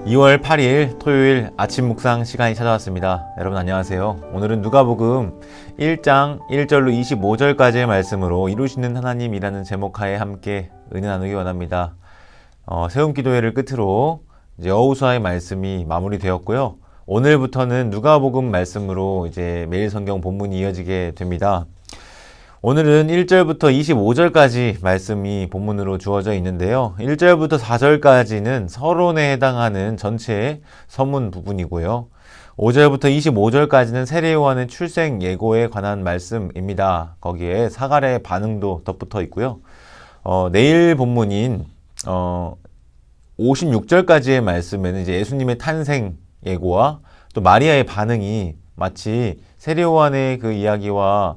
2월 8일 토요일 아침 묵상 시간이 찾아왔습니다. 여러분 안녕하세요. 오늘은 누가복음 1장 1절로 25절까지의 말씀으로 이루시는 하나님이라는 제목하에 함께 은혜 나누기 원합니다. 세움 기도회를 끝으로 이제 여호수아의 말씀이 마무리되었고요. 오늘부터는 누가복음 말씀으로 이제 매일 성경 본문이 이어지게 됩니다. 오늘은 1절부터 25절까지 말씀이 본문으로 주어져 있는데요. 1절부터 4절까지는 서론에 해당하는 전체의 서문 부분이고요. 5절부터 25절까지는 세례요한의 출생 예고에 관한 말씀입니다. 거기에 사갈의 반응도 덧붙어 있고요. 내일 본문인 56절까지의 말씀에는 이제 예수님의 탄생 예고와 또 마리아의 반응이 마치 세례요한의 그 이야기와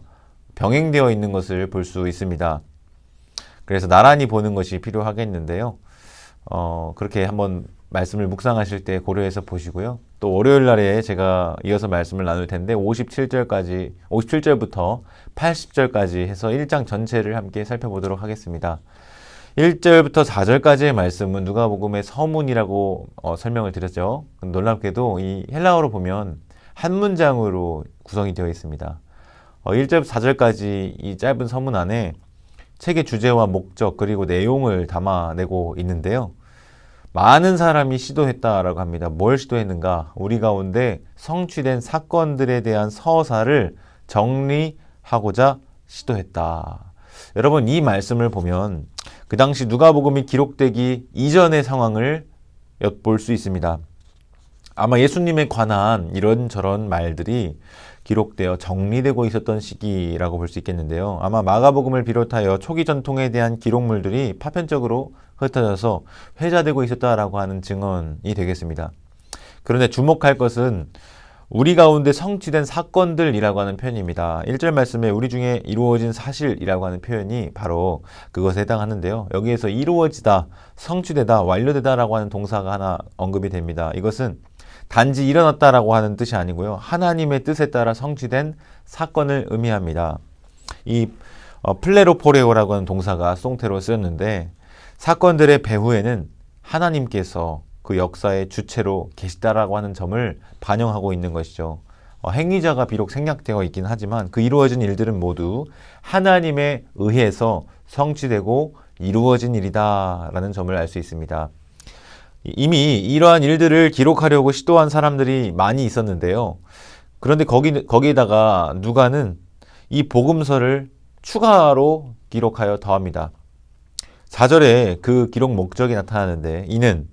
병행되어 있는 것을 볼 수 있습니다. 그래서 나란히 보는 것이 필요하겠는데요. 그렇게 한번 말씀을 묵상하실 때 고려해서 보시고요. 또 월요일 날에 제가 이어서 말씀을 나눌 텐데 57절부터 80절까지 해서 1장 전체를 함께 살펴보도록 하겠습니다. 1절부터 4절까지의 말씀은 누가복음의 서문이라고 설명을 드렸죠. 놀랍게도 이 헬라어로 보면 한 문장으로 구성이 되어 있습니다. 1절부터 4절까지 이 짧은 서문 안에 책의 주제와 목적 그리고 내용을 담아내고 있는데요. 많은 사람이 시도했다라고 합니다. 뭘 시도했는가? 우리 가운데 성취된 사건들에 대한 서사를 정리하고자 시도했다. 여러분 이 말씀을 보면 그 당시 누가복음이 기록되기 이전의 상황을 엿볼 수 있습니다. 아마 예수님에 관한 이런저런 말들이 기록되어 정리되고 있었던 시기라고 볼 수 있겠는데요. 아마 마가복음을 비롯하여 초기 전통에 대한 기록물들이 파편적으로 흩어져서 회자되고 있었다라고 하는 증언이 되겠습니다. 그런데 주목할 것은 우리 가운데 성취된 사건들이라고 하는 표현입니다. 1절 말씀에 우리 중에 이루어진 사실이라고 하는 표현이 바로 그것에 해당하는데요. 여기에서 이루어지다, 성취되다, 완료되다라고 하는 동사가 하나 언급이 됩니다. 이것은 단지 일어났다라고 하는 뜻이 아니고요. 하나님의 뜻에 따라 성취된 사건을 의미합니다. 이 플레로포레오라고 하는 동사가 수동태로 쓰였는데 사건들의 배후에는 하나님께서 그 역사의 주체로 계시다라고 하는 점을 반영하고 있는 것이죠. 행위자가 비록 생략되어 있긴 하지만 그 이루어진 일들은 모두 하나님에 의해서 성취되고 이루어진 일이다라는 점을 알 수 있습니다. 이미 이러한 일들을 기록하려고 시도한 사람들이 많이 있었는데요. 그런데 거기에다가 누가는 이 복음서를 추가로 기록하여 더합니다. 4절에 그 기록 목적이 나타나는데 이는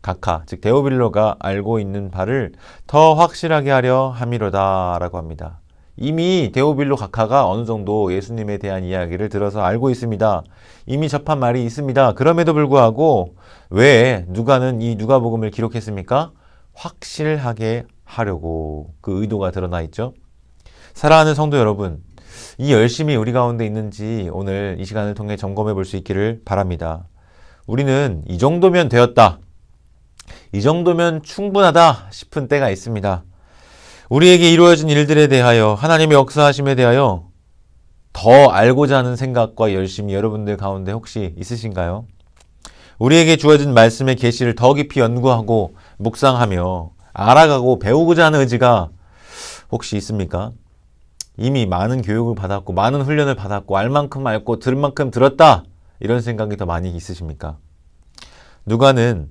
각하, 즉 데오빌로가 알고 있는 바를 더 확실하게 하려 함이로다 라고 합니다. 이미 데오빌로 각하가 어느 정도 예수님에 대한 이야기를 들어서 알고 있습니다. 이미 접한 말이 있습니다. 그럼에도 불구하고 왜 누가는 이 누가복음을 기록했습니까? 확실하게 하려고 그 의도가 드러나 있죠. 사랑하는 성도 여러분, 이 열심이 우리 가운데 있는지 오늘 이 시간을 통해 점검해 볼 수 있기를 바랍니다. 우리는 이 정도면 되었다, 이 정도면 충분하다 싶은 때가 있습니다. 우리에게 이루어진 일들에 대하여 하나님의 역사하심에 대하여 더 알고자 하는 생각과 열심이 여러분들 가운데 혹시 있으신가요? 우리에게 주어진 말씀의 계시를 더 깊이 연구하고 묵상하며 알아가고 배우고자 하는 의지가 혹시 있습니까? 이미 많은 교육을 받았고 많은 훈련을 받았고 알 만큼 알고 들을 만큼 들었다 이런 생각이 더 많이 있으십니까? 누가는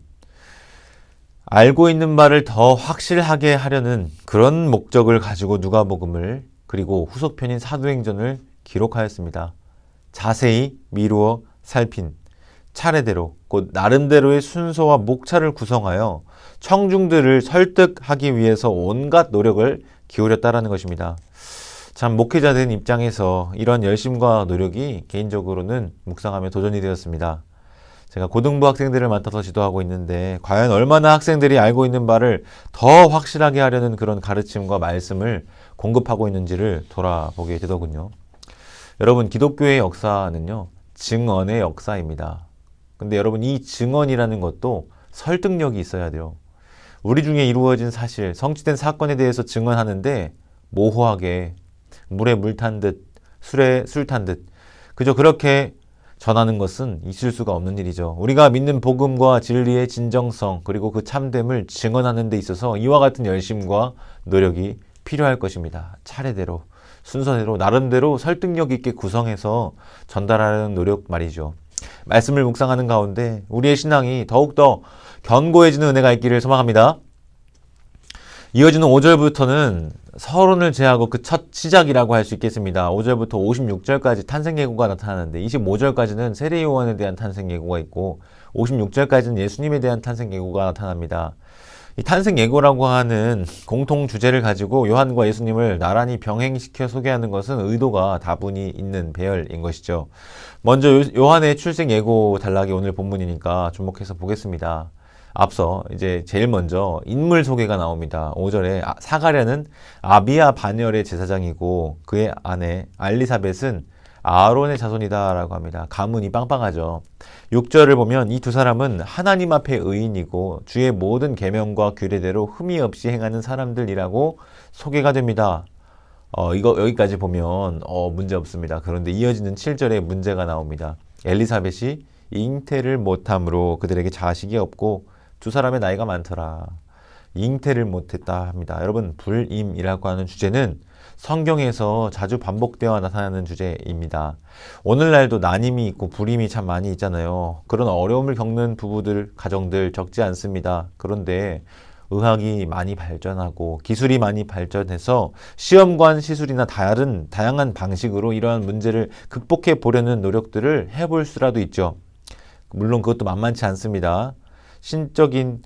알고 있는 바를 더 확실하게 하려는 그런 목적을 가지고 누가복음을 그리고 후속편인 사도행전을 기록하였습니다. 자세히 미루어 살핀 차례대로 곧 나름대로의 순서와 목차를 구성하여 청중들을 설득하기 위해서 온갖 노력을 기울였다라는 것입니다. 참 목회자 된 입장에서 이런 열심과 노력이 개인적으로는 묵상하며 도전이 되었습니다. 제가 고등부 학생들을 맡아서 지도하고 있는데 과연 얼마나 학생들이 알고 있는 바를 더 확실하게 하려는 그런 가르침과 말씀을 공급하고 있는지를 돌아보게 되더군요. 여러분, 기독교의 역사는요, 증언의 역사입니다. 근데 여러분, 이 증언이라는 것도 설득력이 있어야 돼요. 우리 중에 이루어진 사실, 성취된 사건에 대해서 증언하는데 모호하게 물에 물 탄 듯, 술에 술 탄 듯 그저 그렇게 전하는 것은 있을 수가 없는 일이죠. 우리가 믿는 복음과 진리의 진정성 그리고 그 참됨을 증언하는 데 있어서 이와 같은 열심과 노력이 필요할 것입니다. 차례대로 순서대로 나름대로 설득력 있게 구성해서 전달하는 노력 말이죠. 말씀을 묵상하는 가운데 우리의 신앙이 더욱더 견고해지는 은혜가 있기를 소망합니다. 이어지는 5절부터는 서론을 제하고 그 첫 시작이라고 할 수 있겠습니다. 5절부터 56절까지 탄생 예고가 나타나는데 25절까지는 세례 요한에 대한 탄생 예고가 있고 56절까지는 예수님에 대한 탄생 예고가 나타납니다. 이 탄생 예고라고 하는 공통 주제를 가지고 요한과 예수님을 나란히 병행시켜 소개하는 것은 의도가 다분히 있는 배열인 것이죠. 먼저 요한의 출생 예고 단락이 오늘 본문이니까 주목해서 보겠습니다. 앞서 이제 제일 먼저 인물 소개가 나옵니다. 5절에 사가랴는 아비야 반열의 제사장이고 그의 아내 알리사벳은 아론의 자손이다 라고 합니다. 가문이 빵빵하죠. 6절을 보면 이 두 사람은 하나님 앞에 의인이고 주의 모든 계명과 규례대로 흠이 없이 행하는 사람들이라고 소개가 됩니다. 여기까지 보면 문제 없습니다. 그런데 이어지는 7절에 문제가 나옵니다. 엘리사벳이 잉태를 못함으로 그들에게 자식이 없고 두 사람의 나이가 많더라. 잉태를 못했다 합니다. 여러분, 불임이라고 하는 주제는 성경에서 자주 반복되어 나타나는 주제입니다. 오늘날도 난임이 있고 불임이 참 많이 있잖아요. 그런 어려움을 겪는 부부들, 가정들 적지 않습니다. 그런데 의학이 많이 발전하고 기술이 많이 발전해서 시험관 시술이나 다양한 방식으로 이러한 문제를 극복해 보려는 노력들을 해볼 수라도 있죠. 물론 그것도 만만치 않습니다. 신적인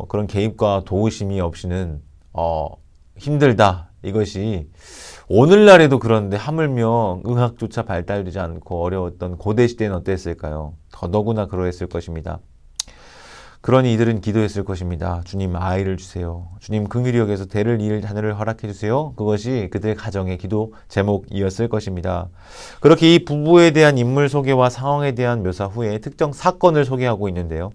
그런 개입과 도우심이 없이는 힘들다. 이것이 오늘날에도 그런데 하물며 의학조차 발달되지 않고 어려웠던 고대 시대는 어땠을까요? 더더구나 그러했을 것입니다. 그러니 이들은 기도했을 것입니다. 주님 아이를 주세요. 주님 긍휼히 여겨서 대를 이을 자녀를 허락해 주세요. 그것이 그들의 가정의 기도 제목이었을 것입니다. 그렇게 이 부부에 대한 인물 소개와 상황에 대한 묘사 후에 특정 사건을 소개하고 있는데요.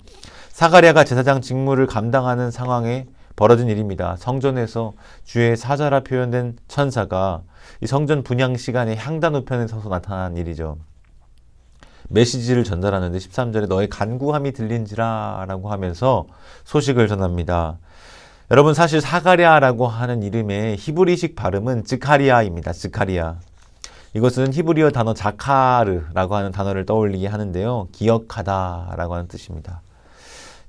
사가랴가 제사장 직무를 감당하는 상황에 벌어진 일입니다. 성전에서 주의 사자라 표현된 천사가 이 성전 분향 시간에 향단 우편에 서서 나타난 일이죠. 메시지를 전달하는데 13절에 너의 간구함이 들린지라 라고 하면서 소식을 전합니다. 여러분, 사실 사가랴라고 하는 이름의 히브리식 발음은 즈카리아입니다. 즈카리아. 이것은 히브리어 단어 자카르라고 하는 단어를 떠올리게 하는데요. 기억하다 라고 하는 뜻입니다.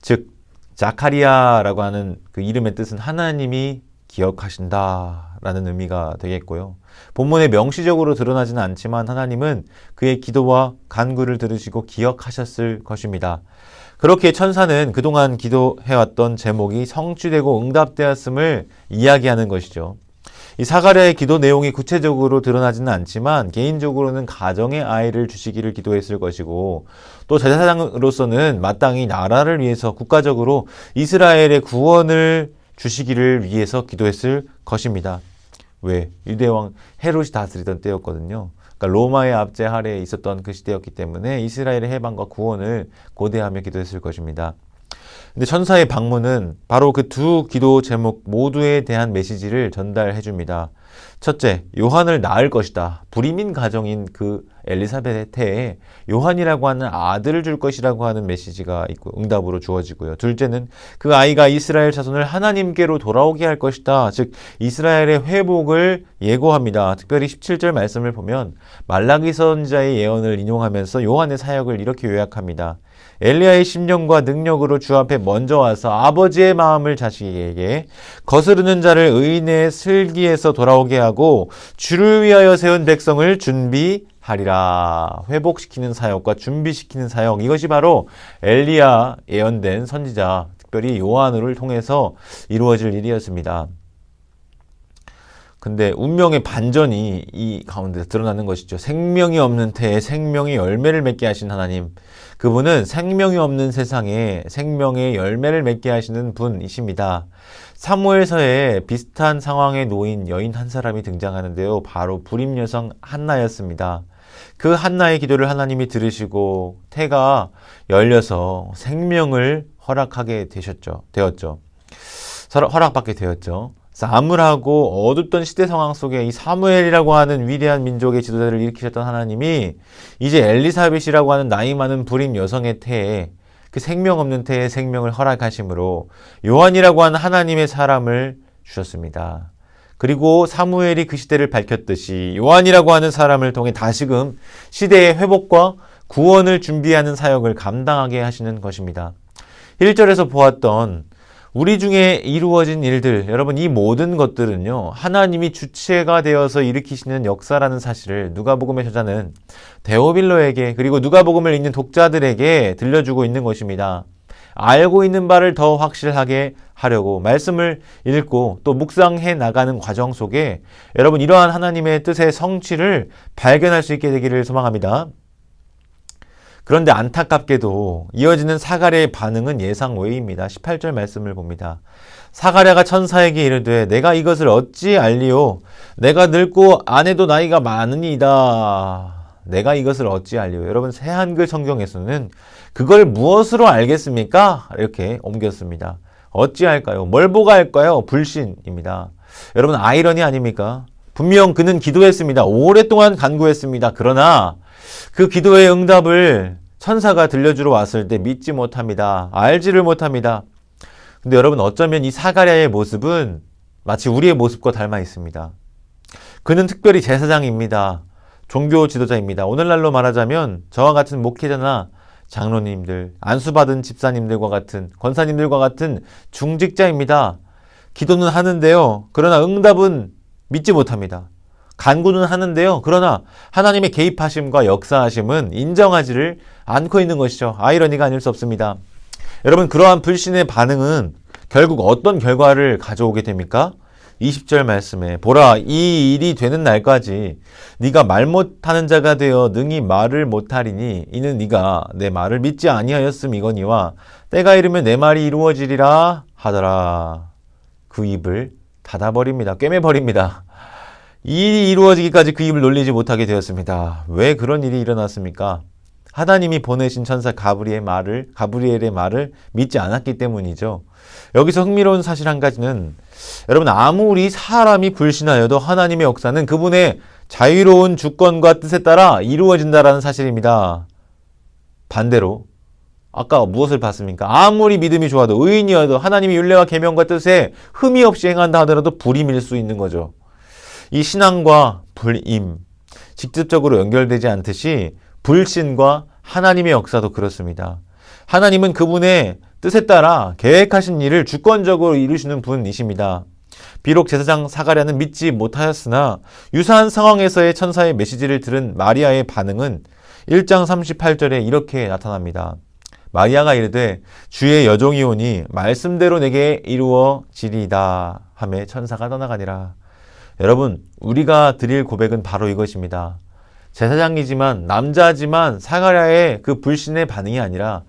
즉 자카리아라고 하는 그 이름의 뜻은 하나님이 기억하신다 라는 의미가 되겠고요. 본문에 명시적으로 드러나지는 않지만 하나님은 그의 기도와 간구를 들으시고 기억하셨을 것입니다. 그렇게 천사는 그동안 기도해왔던 제목이 성취되고 응답되었음을 이야기하는 것이죠. 이 사가랴의 기도 내용이 구체적으로 드러나지는 않지만 개인적으로는 가정의 아이를 주시기를 기도했을 것이고 또 제사장으로서는 마땅히 나라를 위해서 국가적으로 이스라엘의 구원을 주시기를 위해서 기도했을 것입니다. 왜? 유대왕 헤롯이 다스리던 때였거든요. 그러니까 로마의 압제 아래에 있었던 그 시대였기 때문에 이스라엘의 해방과 구원을 고대하며 기도했을 것입니다. 근데 천사의 방문은 바로 그 두 기도 제목 모두에 대한 메시지를 전달해 줍니다. 첫째, 요한을 낳을 것이다. 불임인 가정인 그 엘리사벳에 요한이라고 하는 아들을 줄 것이라고 하는 메시지가 있고 응답으로 주어지고요. 둘째는 그 아이가 이스라엘 자손을 하나님께로 돌아오게 할 것이다. 즉 이스라엘의 회복을 예고합니다. 특별히 17절 말씀을 보면 말라기 선지자의 예언을 인용하면서 요한의 사역을 이렇게 요약합니다. 엘리야의 심령과 능력으로 주 앞에 먼저 와서 아버지의 마음을 자식에게 거스르는 자를 의인의 슬기에서 돌아오게 하고 주를 위하여 세운 백성을 준비하리라. 회복시키는 사역과 준비시키는 사역, 이것이 바로 엘리야 예언된 선지자, 특별히 요한을 통해서 이루어질 일이었습니다. 근데 운명의 반전이 이 가운데 드러나는 것이죠. 생명이 없는 태에 생명의 열매를 맺게 하신 하나님, 그분은 생명이 없는 세상에 생명의 열매를 맺게 하시는 분이십니다. 사무엘서에 비슷한 상황에 놓인 여인 한 사람이 등장하는데요. 바로 불임 여성 한나였습니다. 그 한나의 기도를 하나님이 들으시고 태가 열려서 생명을 허락하게 되었죠. 허락받게 되었죠. 암울하고 어둡던 시대 상황 속에 이 사무엘이라고 하는 위대한 민족의 지도자를 일으키셨던 하나님이 이제 엘리사벳이라고 하는 나이 많은 불임 여성의 태에 그 생명 없는 태에 생명을 허락하심으로 요한이라고 하는 하나님의 사람을 주셨습니다. 그리고 사무엘이 그 시대를 밝혔듯이 요한이라고 하는 사람을 통해 다시금 시대의 회복과 구원을 준비하는 사역을 감당하게 하시는 것입니다. 1절에서 보았던 우리 중에 이루어진 일들, 여러분 이 모든 것들은요, 하나님이 주체가 되어서 일으키시는 역사라는 사실을 누가복음의 저자는 데오빌로에게 그리고 누가복음을 읽는 독자들에게 들려주고 있는 것입니다. 알고 있는 바를 더 확실하게 하려고 말씀을 읽고 또 묵상해 나가는 과정 속에 여러분 이러한 하나님의 뜻의 성취를 발견할 수 있게 되기를 소망합니다. 그런데 안타깝게도 이어지는 사가랴의 반응은 예상 외입니다. 18절 말씀을 봅니다. 사가랴가 천사에게 이르되 내가 이것을 어찌 알리오? 내가 늙고 아내도 나이가 많으니이다. 내가 이것을 어찌 알리오? 여러분 새 한글 성경에서는 그걸 무엇으로 알겠습니까? 이렇게 옮겼습니다. 어찌 할까요? 뭘 보고 할까요? 불신입니다. 여러분 아이러니 아닙니까? 분명 그는 기도했습니다. 오랫동안 간구했습니다. 그러나 그 기도의 응답을 천사가 들려주러 왔을 때 믿지 못합니다. 알지를 못합니다. 근데 여러분 어쩌면 이 사가랴의 모습은 마치 우리의 모습과 닮아 있습니다. 그는 특별히 제사장입니다. 종교 지도자입니다. 오늘날로 말하자면 저와 같은 목회자나 장로님들, 안수받은 집사님들과 같은 권사님들과 같은 중직자입니다. 기도는 하는데요. 그러나 응답은 믿지 못합니다. 간구는 하는데요. 그러나 하나님의 개입하심과 역사하심은 인정하지를 않고 있는 것이죠. 아이러니가 아닐 수 없습니다. 여러분 그러한 불신의 반응은 결국 어떤 결과를 가져오게 됩니까? 20절 말씀에 보라 이 일이 되는 날까지 네가 말 못하는 자가 되어 능히 말을 못하리니 이는 네가 내 말을 믿지 아니하였음이거니와 때가 이르면 내 말이 이루어지리라 하더라. 그 입을 닫아버립니다. 꿰매버립니다. 이 일이 이루어지기까지 그 입을 놀리지 못하게 되었습니다. 왜 그런 일이 일어났습니까? 하나님이 보내신 천사 가브리엘의 말을 믿지 않았기 때문이죠. 여기서 흥미로운 사실 한 가지는 여러분 아무리 사람이 불신하여도 하나님의 역사는 그분의 자유로운 주권과 뜻에 따라 이루어진다라는 사실입니다. 반대로 아까 무엇을 봤습니까? 아무리 믿음이 좋아도 의인이어도 하나님이 율례와 계명과 뜻에 흠이 없이 행한다 하더라도 불임일 수 있는 거죠. 이 신앙과 불임, 직접적으로 연결되지 않듯이 불신과 하나님의 역사도 그렇습니다. 하나님은 그분의 뜻에 따라 계획하신 일을 주권적으로 이루시는 분이십니다. 비록 제사장 사가랴는 믿지 못하였으나 유사한 상황에서의 천사의 메시지를 들은 마리아의 반응은 1장 38절에 이렇게 나타납니다. 마리아가 이르되 주의 여종이 오니 말씀대로 내게 이루어지리이다 하매 천사가 떠나가니라. 여러분 우리가 드릴 고백은 바로 이것입니다. 제사장이지만 남자지만 사가랴의 그 불신의 반응이 아니라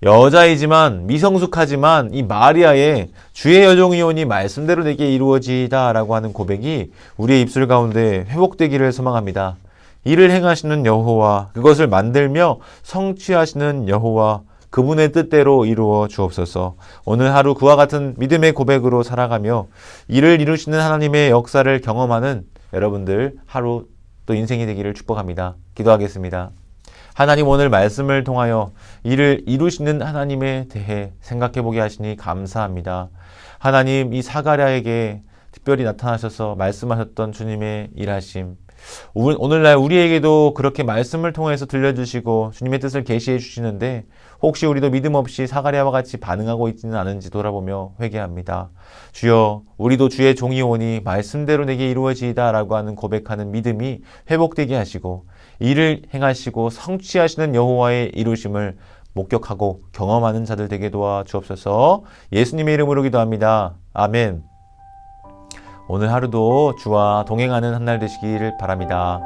여자이지만 미성숙하지만 이 마리아의 주의 여종이 오니 말씀대로 내게 이루어지이다 라고 하는 고백이 우리의 입술 가운데 회복되기를 소망합니다. 이를 행하시는 여호와 그것을 만들며 성취하시는 여호와 그분의 뜻대로 이루어 주옵소서. 오늘 하루 그와 같은 믿음의 고백으로 살아가며 이를 이루시는 하나님의 역사를 경험하는 여러분들 하루 또 인생이 되기를 축복합니다. 기도하겠습니다. 하나님 오늘 말씀을 통하여 이를 이루시는 하나님에 대해 생각해보게 하시니 감사합니다. 하나님 이 사가랴에게 특별히 나타나셔서 말씀하셨던 주님의 일하심 오늘날 우리에게도 그렇게 말씀을 통해서 들려주시고 주님의 뜻을 계시해 주시는데 혹시 우리도 믿음 없이 사가랴와 같이 반응하고 있지는 않은지 돌아보며 회개합니다. 주여 우리도 주의 종이 오니 말씀대로 내게 이루어지이다 라고 하는 고백하는 믿음이 회복되게 하시고 이를 행하시고 성취하시는 여호와의 이루심을 목격하고 경험하는 자들 되게 도와 주옵소서. 예수님의 이름으로 기도합니다. 아멘. 오늘 하루도 주와 동행하는 한 날 되시기를 바랍니다.